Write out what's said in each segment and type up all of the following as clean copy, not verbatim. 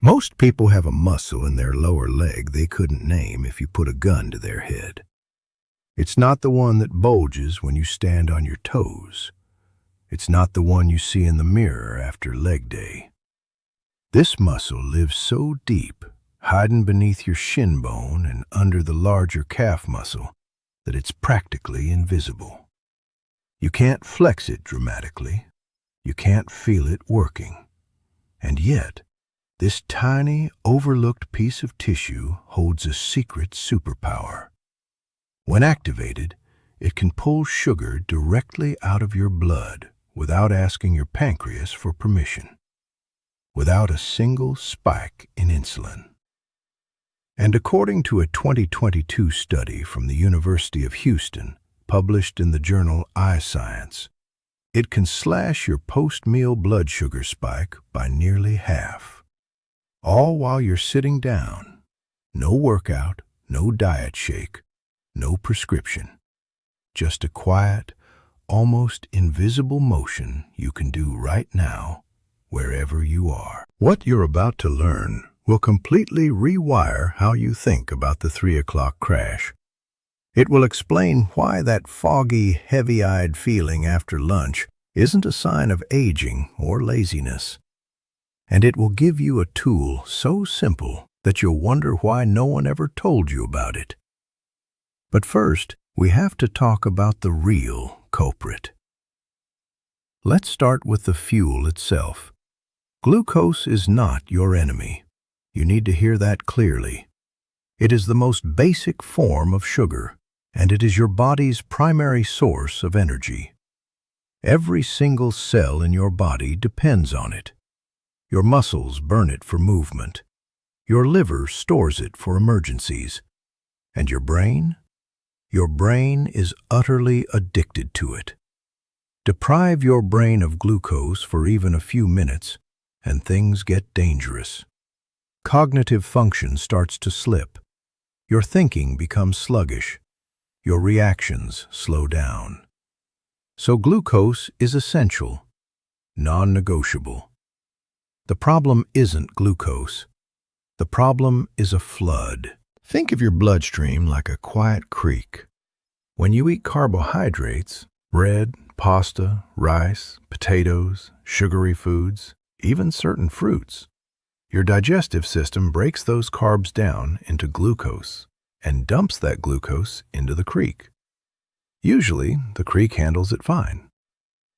Most people have a muscle in their lower leg they couldn't name if you put a gun to their head. It's not the one that bulges when you stand on your toes. It's not the one you see in the mirror after leg day. This muscle lives so deep, hiding beneath your shin bone and under the larger calf muscle, that it's practically invisible. You can't flex it dramatically. You can't feel it working. And yet, this tiny, overlooked piece of tissue holds a secret superpower. When activated, it can pull sugar directly out of your blood without asking your pancreas for permission, without a single spike in insulin. And according to a 2022 study from the University of Houston, published in the journal iScience, it can slash your post-meal blood sugar spike by nearly half. All while you're sitting down. No workout, no diet shake, no prescription. Just a quiet, almost invisible motion you can do right now, wherever you are. What you're about to learn will completely rewire how you think about the 3 o'clock crash. It will explain why that foggy, heavy-eyed feeling after lunch isn't a sign of aging or laziness. And it will give you a tool so simple that you'll wonder why no one ever told you about it. But first, we have to talk about the real culprit. Let's start with the fuel itself. Glucose is not your enemy. You need to hear that clearly. It is the most basic form of sugar, and it is your body's primary source of energy. Every single cell in your body depends on it. Your muscles burn it for movement. Your liver stores it for emergencies. And your brain? Your brain is utterly addicted to it. Deprive your brain of glucose for even a few minutes, and things get dangerous. Cognitive function starts to slip. Your thinking becomes sluggish. Your reactions slow down. So glucose is essential, non-negotiable. The problem isn't glucose. The problem is a flood. Think of your bloodstream like a quiet creek. When you eat carbohydrates, bread, pasta, rice, potatoes, sugary foods, even certain fruits, your digestive system breaks those carbs down into glucose and dumps that glucose into the creek. Usually, the creek handles it fine.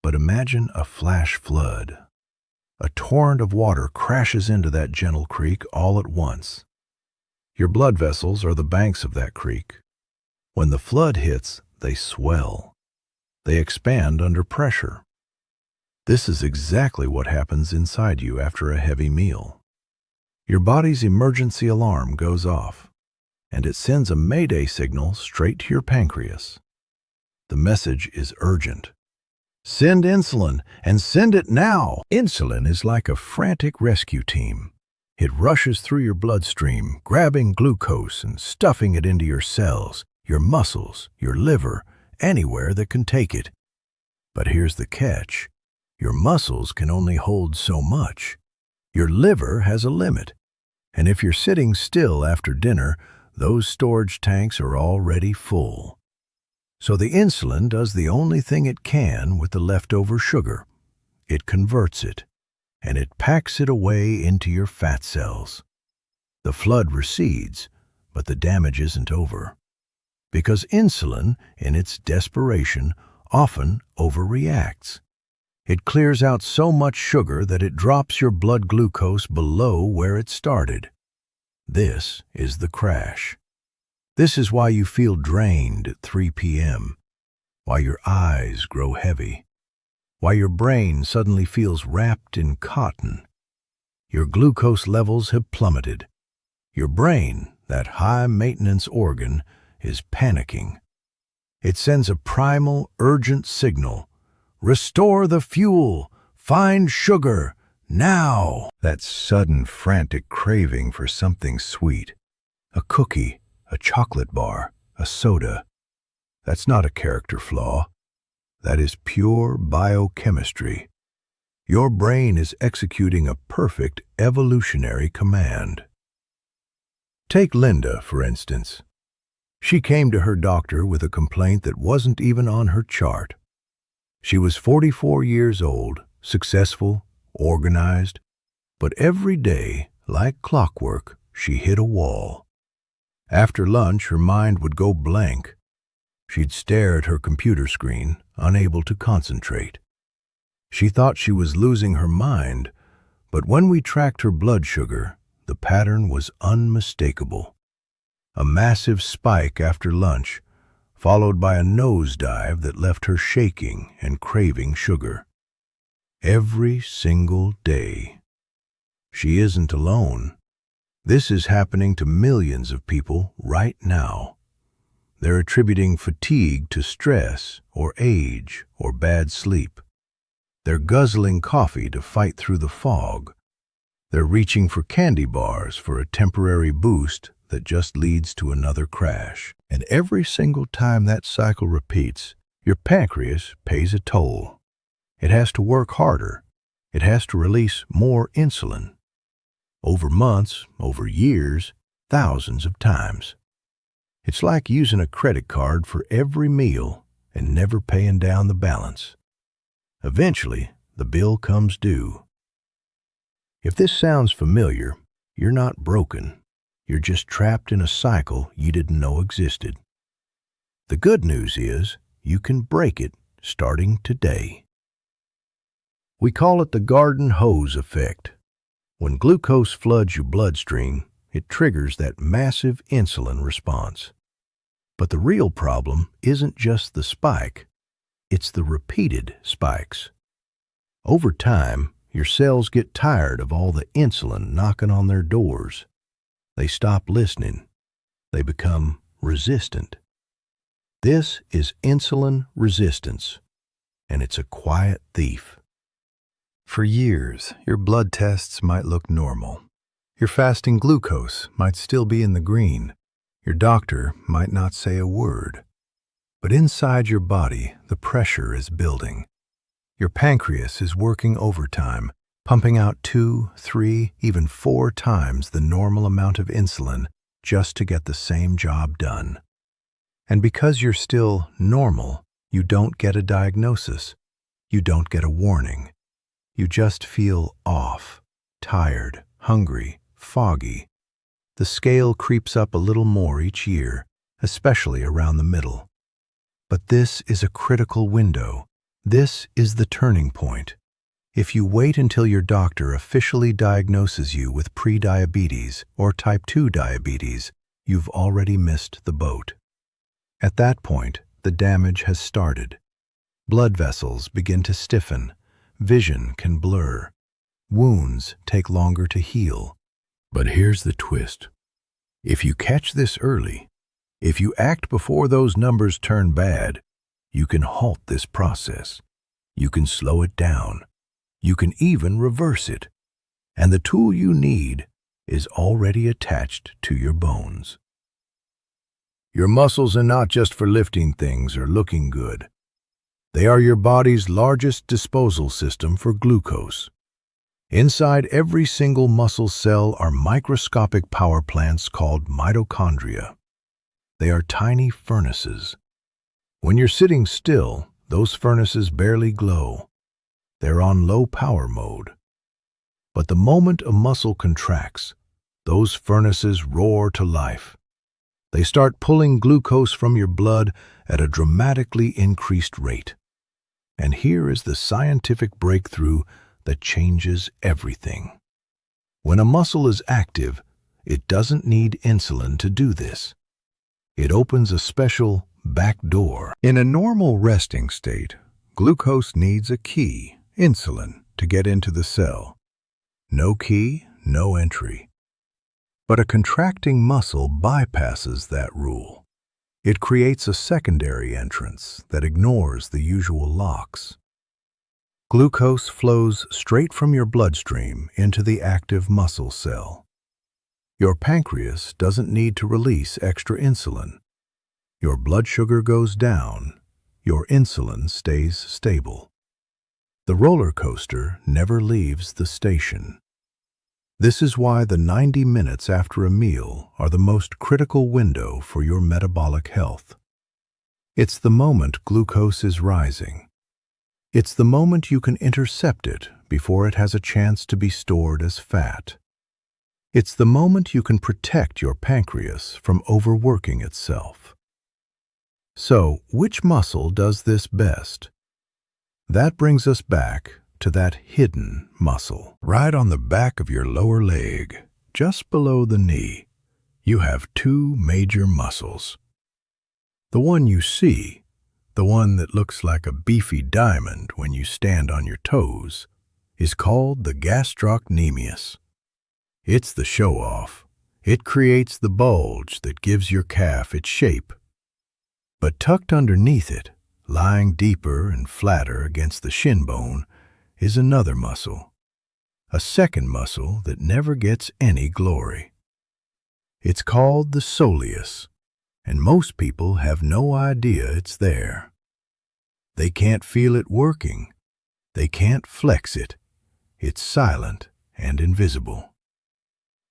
But imagine a flash flood. A torrent of water crashes into that gentle creek all at once. Your blood vessels are the banks of that creek. When the flood hits, they swell. They expand under pressure. This is exactly what happens inside you after a heavy meal. Your body's emergency alarm goes off, and it sends a mayday signal straight to your pancreas. The message is urgent. Send insulin, and send it now! Insulin is like a frantic rescue team. It rushes through your bloodstream, grabbing glucose and stuffing it into your cells, your muscles, your liver, anywhere that can take it. But here's the catch. Your muscles can only hold so much. Your liver has a limit. And if you're sitting still after dinner, those storage tanks are already full. So the insulin does the only thing it can with the leftover sugar. It converts it, and it packs it away into your fat cells. The flood recedes, but the damage isn't over. Because insulin, in its desperation, often overreacts. It clears out so much sugar that it drops your blood glucose below where it started. This is the crash. This is why you feel drained at 3 p.m., why your eyes grow heavy, why your brain suddenly feels wrapped in cotton. Your glucose levels have plummeted. Your brain, that high-maintenance organ, is panicking. It sends a primal, urgent signal. Restore the fuel! Find sugar! Now! That sudden, frantic craving for something sweet. A cookie, a chocolate bar, a soda. That's not a character flaw. That is pure biochemistry. Your brain is executing a perfect evolutionary command. Take Linda, for instance. She came to her doctor with a complaint that wasn't even on her chart. She was 44 years old, successful, organized, but every day, like clockwork, she hit a wall. After lunch, her mind would go blank. She'd stare at her computer screen, unable to concentrate. She thought she was losing her mind, but when we tracked her blood sugar, the pattern was unmistakable. A massive spike after lunch, followed by a nosedive that left her shaking and craving sugar. Every single day. She isn't alone. This is happening to millions of people right now. They're attributing fatigue to stress or age or bad sleep. They're guzzling coffee to fight through the fog. They're reaching for candy bars for a temporary boost that just leads to another crash. And every single time that cycle repeats, your pancreas pays a toll. It has to work harder. It has to release more insulin. Over months, over years, thousands of times. It's like using a credit card for every meal and never paying down the balance. Eventually, the bill comes due. If this sounds familiar, you're not broken. You're just trapped in a cycle you didn't know existed. The good news is you can break it starting today. We call it the garden hose effect. When glucose floods your bloodstream, it triggers that massive insulin response. But the real problem isn't just the spike. It's the repeated spikes. Over time, your cells get tired of all the insulin knocking on their doors. They stop listening. They become resistant. This is insulin resistance, and it's a quiet thief. For years, your blood tests might look normal. Your fasting glucose might still be in the green. Your doctor might not say a word. But inside your body, the pressure is building. Your pancreas is working overtime, pumping out 2, 3, even 4 times the normal amount of insulin just to get the same job done. And because you're still normal, you don't get a diagnosis. You don't get a warning. You just feel off, tired, hungry, foggy. The scale creeps up a little more each year, especially around the middle. But this is a critical window. This is the turning point. If you wait until your doctor officially diagnoses you with prediabetes or type 2 diabetes, you've already missed the boat. At that point, the damage has started. Blood vessels begin to stiffen. Vision can blur. Wounds take longer to heal. But here's the twist. If you catch this early, if you act before those numbers turn bad, you can halt this process. You can slow it down. You can even reverse it. And the tool you need is already attached to your bones. Your muscles are not just for lifting things or looking good. They are your body's largest disposal system for glucose. Inside every single muscle cell are microscopic power plants called mitochondria. They are tiny furnaces. When you're sitting still, those furnaces barely glow. They're on low power mode. But the moment a muscle contracts, those furnaces roar to life. They start pulling glucose from your blood at a dramatically increased rate. And here is the scientific breakthrough that changes everything. When a muscle is active, it doesn't need insulin to do this. It opens a special back door. In a normal resting state, glucose needs a key, insulin, to get into the cell. No key, no entry. But a contracting muscle bypasses that rule. It creates a secondary entrance that ignores the usual locks. Glucose flows straight from your bloodstream into the active muscle cell. Your pancreas doesn't need to release extra insulin. Your blood sugar goes down. Your insulin stays stable. The roller coaster never leaves the station. This is why the 90 minutes after a meal are the most critical window for your metabolic health. It's the moment glucose is rising. It's the moment you can intercept it before it has a chance to be stored as fat. It's the moment you can protect your pancreas from overworking itself. So, which muscle does this best? That brings us back to that hidden muscle. Right on the back of your lower leg, just below the knee, you have two major muscles. The one you see, the one that looks like a beefy diamond when you stand on your toes, is called the gastrocnemius. It's the show-off. It creates the bulge that gives your calf its shape. But tucked underneath it, lying deeper and flatter against the shin bone, is another muscle, a second muscle that never gets any glory. It's called the soleus, and most people have no idea it's there. They can't feel it working. They can't flex it. It's silent and invisible.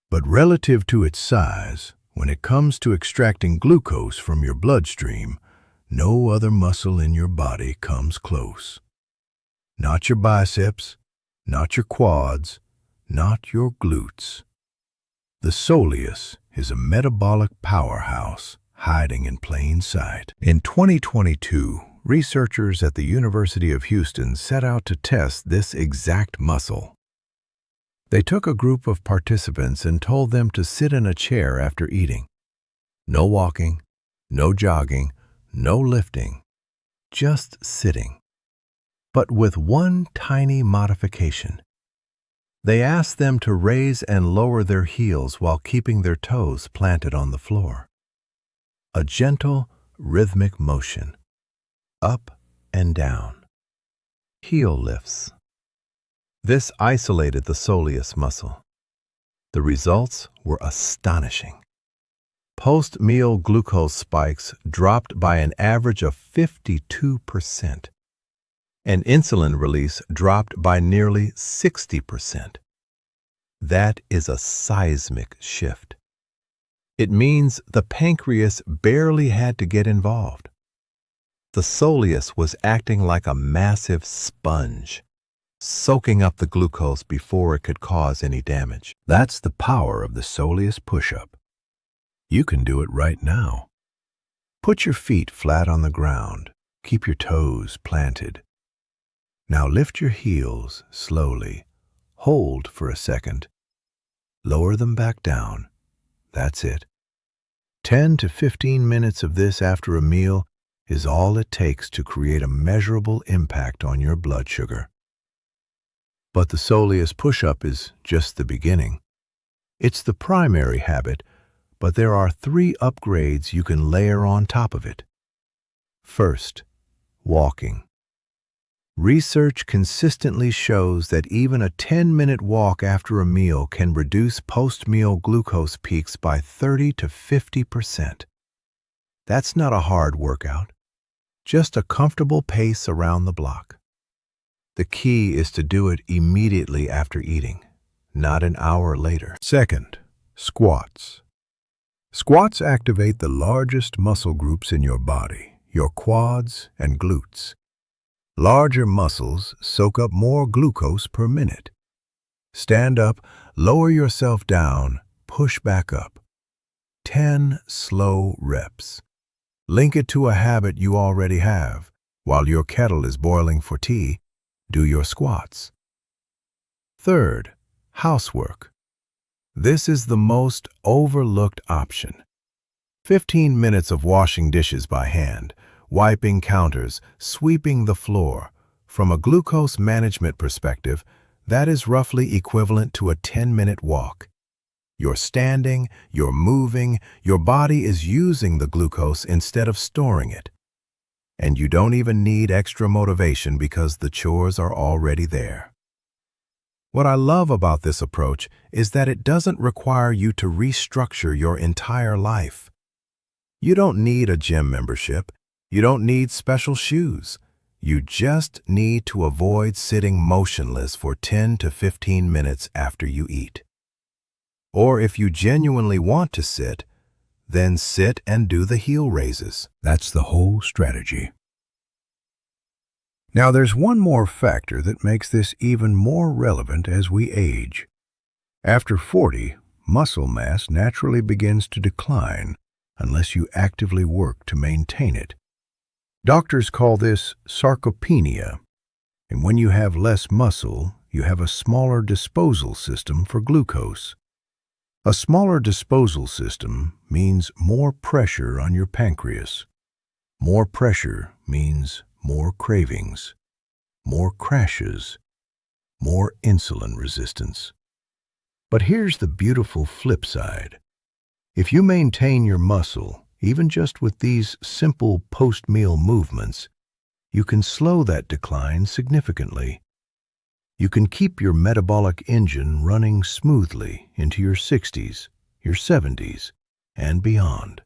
But relative to its size, when it comes to extracting glucose from your bloodstream, no other muscle in your body comes close. Not your biceps, not your quads, not your glutes. The soleus is a metabolic powerhouse hiding in plain sight. In 2022, researchers at the University of Houston set out to test this exact muscle. They took a group of participants and told them to sit in a chair after eating. No walking, no jogging, no lifting, just sitting. But with one tiny modification. They asked them to raise and lower their heels while keeping their toes planted on the floor. A gentle, rhythmic motion, up and down. Heel lifts. This isolated the soleus muscle. The results were astonishing. Post-meal glucose spikes dropped by an average of 52%. And insulin release dropped by nearly 60%. That is a seismic shift. It means the pancreas barely had to get involved. The soleus was acting like a massive sponge, soaking up the glucose before it could cause any damage. That's the power of the Soleus Push-Up. You can do it right now. Put your feet flat on the ground. Keep your toes planted. Now lift your heels slowly. Hold for a second. Lower them back down. That's it. 10 to 15 minutes of this after a meal is all it takes to create a measurable impact on your blood sugar. But the Soleus Push-Up is just the beginning. It's the primary habit, but there are 3 upgrades you can layer on top of it. First, walking. Research consistently shows that even a 10-minute walk after a meal can reduce post-meal glucose peaks by 30 to 50%. That's not a hard workout, just a comfortable pace around the block. The key is to do it immediately after eating, not an hour later. Second, squats. Squats activate the largest muscle groups in your body, your quads and glutes. Larger muscles soak up more glucose per minute. Stand up, lower yourself down, push back up. 10 slow reps. Link it to a habit you already have. While your kettle is boiling for tea, do your squats. Third, housework. This is the most overlooked option. 15 minutes of washing dishes by hand, wiping counters, sweeping the floor. From a glucose management perspective, that is roughly equivalent to a 10-minute walk. You're standing, you're moving, your body is using the glucose instead of storing it. And you don't even need extra motivation because the chores are already there. What I love about this approach is that it doesn't require you to restructure your entire life. You don't need a gym membership. You don't need special shoes. You just need to avoid sitting motionless for 10 to 15 minutes after you eat. Or if you genuinely want to sit, then sit and do the heel raises. That's the whole strategy. Now there's one more factor that makes this even more relevant as we age. After 40, muscle mass naturally begins to decline unless you actively work to maintain it. Doctors call this sarcopenia, and when you have less muscle, you have a smaller disposal system for glucose. A smaller disposal system means more pressure on your pancreas. More pressure means more cravings, more crashes, more insulin resistance. But here's the beautiful flip side. If you maintain your muscle, even just with these simple post-meal movements, you can slow that decline significantly. You can keep your metabolic engine running smoothly into your 60s, your 70s, and beyond.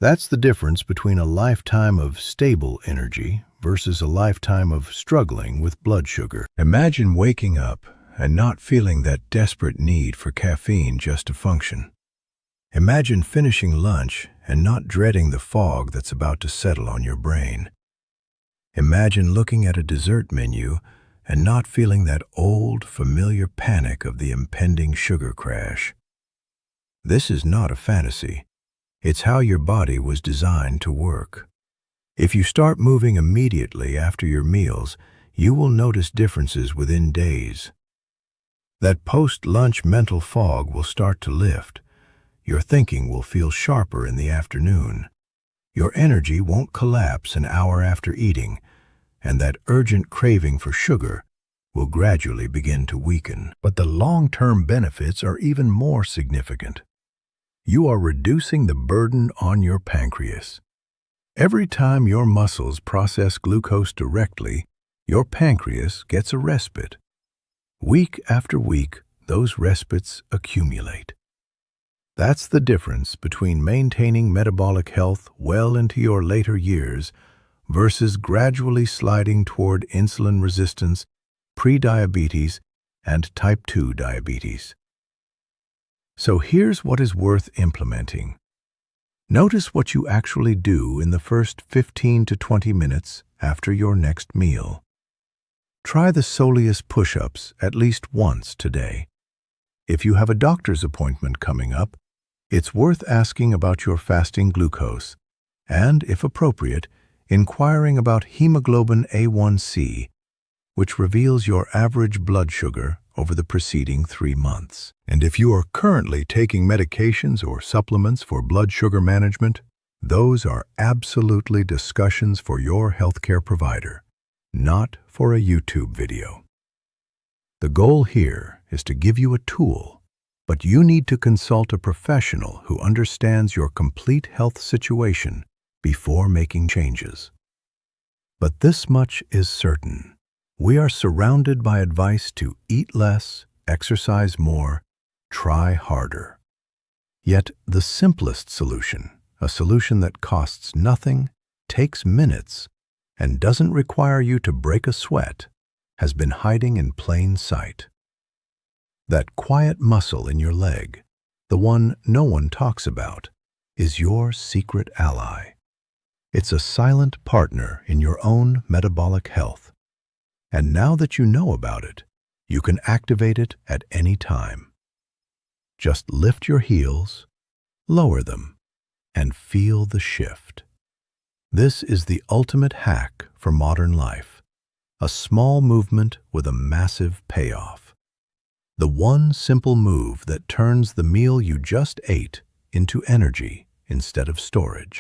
That's the difference between a lifetime of stable energy versus a lifetime of struggling with blood sugar. Imagine waking up and not feeling that desperate need for caffeine just to function. Imagine finishing lunch and not dreading the fog that's about to settle on your brain. Imagine looking at a dessert menu and not feeling that old, familiar panic of the impending sugar crash. This is not a fantasy. It's how your body was designed to work. If you start moving immediately after your meals, you will notice differences within days. That post-lunch mental fog will start to lift. Your thinking will feel sharper in the afternoon. Your energy won't collapse an hour after eating, and that urgent craving for sugar will gradually begin to weaken. But the long-term benefits are even more significant. You are reducing the burden on your pancreas. Every time your muscles process glucose directly, your pancreas gets a respite. Week after week, those respites accumulate. That's the difference between maintaining metabolic health well into your later years versus gradually sliding toward insulin resistance, prediabetes, and type 2 diabetes. So here's what is worth implementing. Notice what you actually do in the first 15 to 20 minutes after your next meal. Try the Soleus Push-Ups at least once today. If you have a doctor's appointment coming up, it's worth asking about your fasting glucose and, if appropriate, inquiring about hemoglobin A1C, which reveals your average blood sugar over the preceding 3 months. And if you are currently taking medications or supplements for blood sugar management, those are absolutely discussions for your healthcare provider, not for a YouTube video. The goal here is to give you a tool, but you need to consult a professional who understands your complete health situation before making changes. But this much is certain. We are surrounded by advice to eat less, exercise more, try harder. Yet the simplest solution, a solution that costs nothing, takes minutes, and doesn't require you to break a sweat, has been hiding in plain sight. That quiet muscle in your leg, the one no one talks about, is your secret ally. It's a silent partner in your own metabolic health. And now that you know about it, you can activate it at any time. Just lift your heels, lower them, and feel the shift. This is the ultimate hack for modern life, a small movement with a massive payoff. The one simple move that turns the meal you just ate into energy instead of storage.